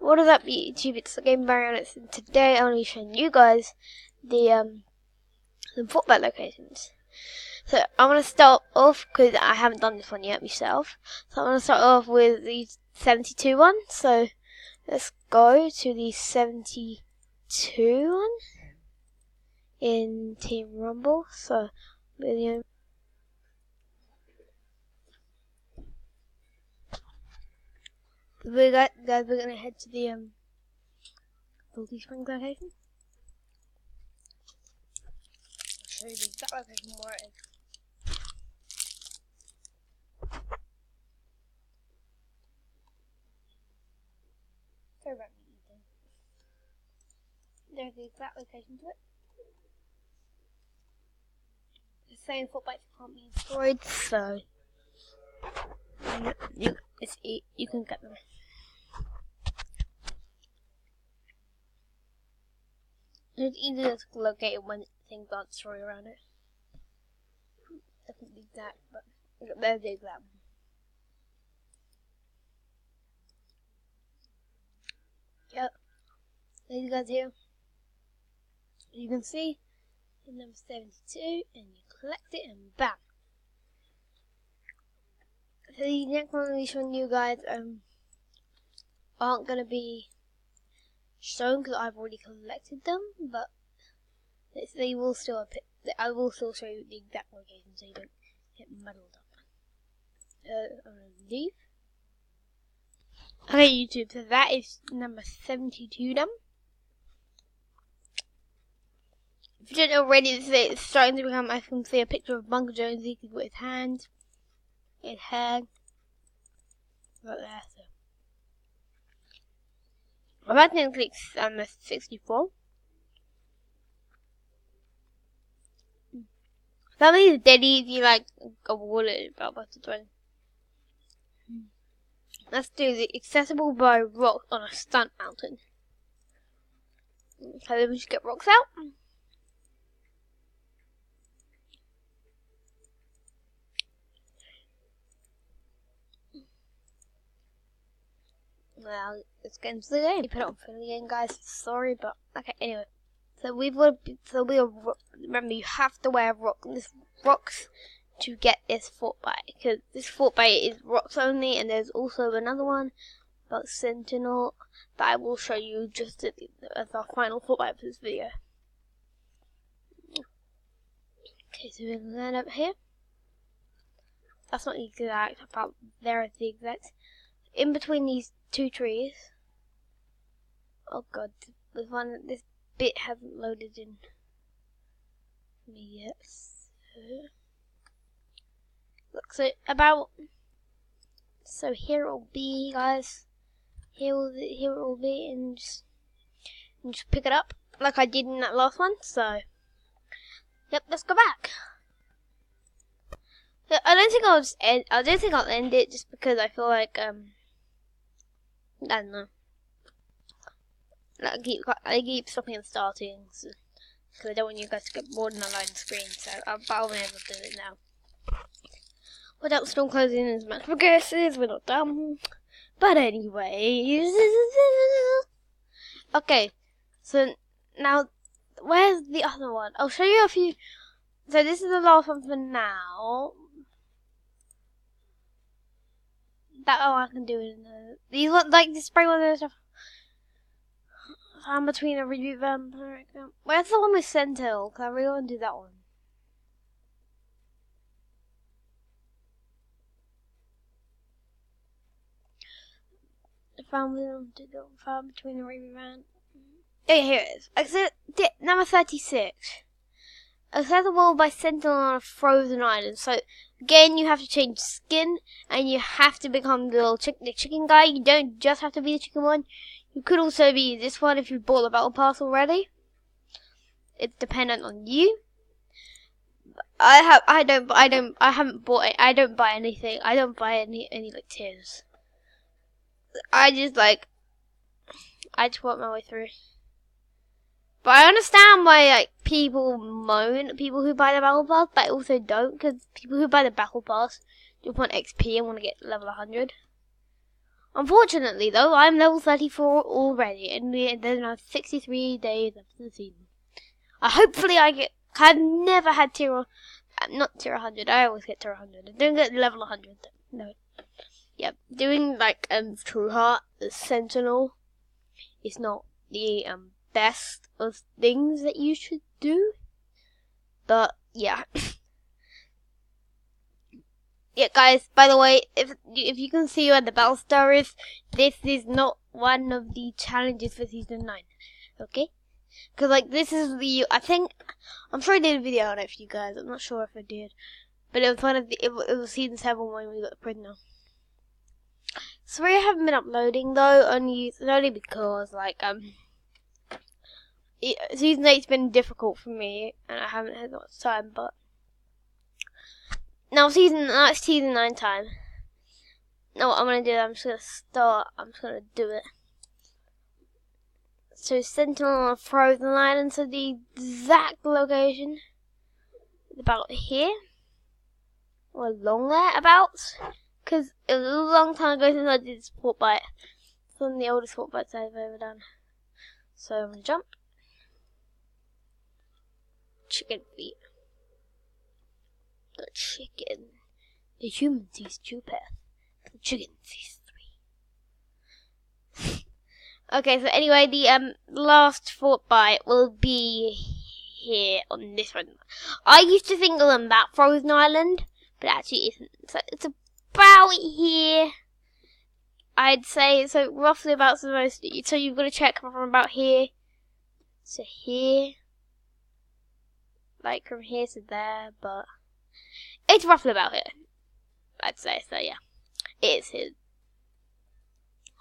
What is up, YouTube? It's the Game Baronets, and today I'm only showing you guys the Fortbyte locations. So I'm gonna start off because I haven't done this one yet myself. So I'm gonna start off with the 72 one. So let's go to the 72 one in Team Rumble. So William. Guys, we're gonna head to the Salty Springs location. I'll show you the exact location where it is. Sorry about me eating. There's the exact location to it. The same Fortbytes can't be destroyed, so you can get them. It's easy to locate it when things aren't destroyed around it. Definitely exact, but there's the exact one. Yep. These guys here. You can see the number 72, and you collect it, and bam. So the next one I'll be showing you guys aren't gonna be shown because I've already collected them, but they will still I will still show you the exact location so you don't get muddled up. I'm gonna leave. Okay, YouTube. So that is number 72 done. If you don't already, it's starting to become. I can see a picture of Bunker Jonesy with his hand, his head, right there. So I'm about to click 64. Some of these dead easy, like a wallet about to join. Let's do the accessible by rocks on a stunt mountain. So then we just get rocks out. Well, let's get into the game. Put it on for the game, guys. Sorry, but okay. Anyway, so remember you have to wear rocks to get this Fortbyte, because this Fortbyte is rocks only, and there's also another one about Sentinel that I will show you just as our final Fortbyte for this video. Okay, so we're gonna land up here. That's not the exact, but there is the exact. In between these two trees. Oh god, this bit hasn't loaded in for me yet. Look, so here it will be, guys. Here it will be, and just pick it up like I did in that last one. So, yep, let's go back. So I don't think I'll end it just because I feel like I don't know. I keep stopping and starting because I don't want you guys to get bored and alone screen. So I'll be able to do it now. Without storm closing as much progresses, we're not done. But anyway, okay. So now, where's the other one? I'll show you a few. So this is the last one for now. That I can do in these ones, like the spray ones and stuff. I'm between a reboot vampire. Where's the one with Sentinel? Because I really want to do that one. Found between the reboot van. Oh yeah, here it is. Exit number 36. Accessible by Sentinel on a frozen island. So again, you have to change skin, and you have to become the chicken guy. You don't just have to be the chicken one. You could also be this one if you bought the battle pass already. It's dependent on you. I haven't bought it. I don't buy anything. I don't buy any like tiers. I just work my way through. But I understand why people moan, people who buy the battle pass, but I also don't, because people who buy the battle pass just want XP and want to get level 100. Unfortunately, though, I'm level 34 already, and there's now 63 days left in the season. Hopefully I've never had not tier 100, I always get tier 100. I don't get level 100, no. Yep, doing like True Heart, the Sentinel, is not the best of things that you should do. But yeah. Yeah, guys, by the way, if you can see where the battle star is, this is not one of the challenges for season 9. Okay? Because like this is I'm sure I did a video on it for you guys. I'm not sure if I did. But it was one of it was season 7 when we got the prisoner. Sorry I haven't been uploading though, only because like season 8's been difficult for me and I haven't had much time, but now it's season 9 time. Now what I'm gonna do, I'm just gonna do it. So Sentinel on a frozen island, so the exact location is about here. Or along there about. Because it was a long time ago since I did this Fortbyte. It's one of the oldest Fortbytes I've ever done. So I'm going to jump. Chicken feet. The chicken. The human sees 2 pairs. The chicken sees 3. Okay, so anyway, the last Fortbyte will be here on this one. I used to think on that frozen island, but it actually isn't. So it's about here, I'd say. So roughly about so you've got to check from about here to here, like from here to there, but it's roughly about here, I'd say. So yeah, it is here.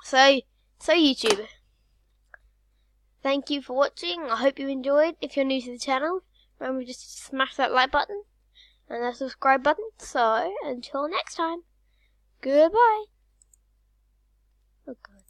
So YouTube, thank you for watching. I hope you enjoyed. If you're new to the channel, remember just to smash that like button and that subscribe button. So until next time, goodbye. Oh God.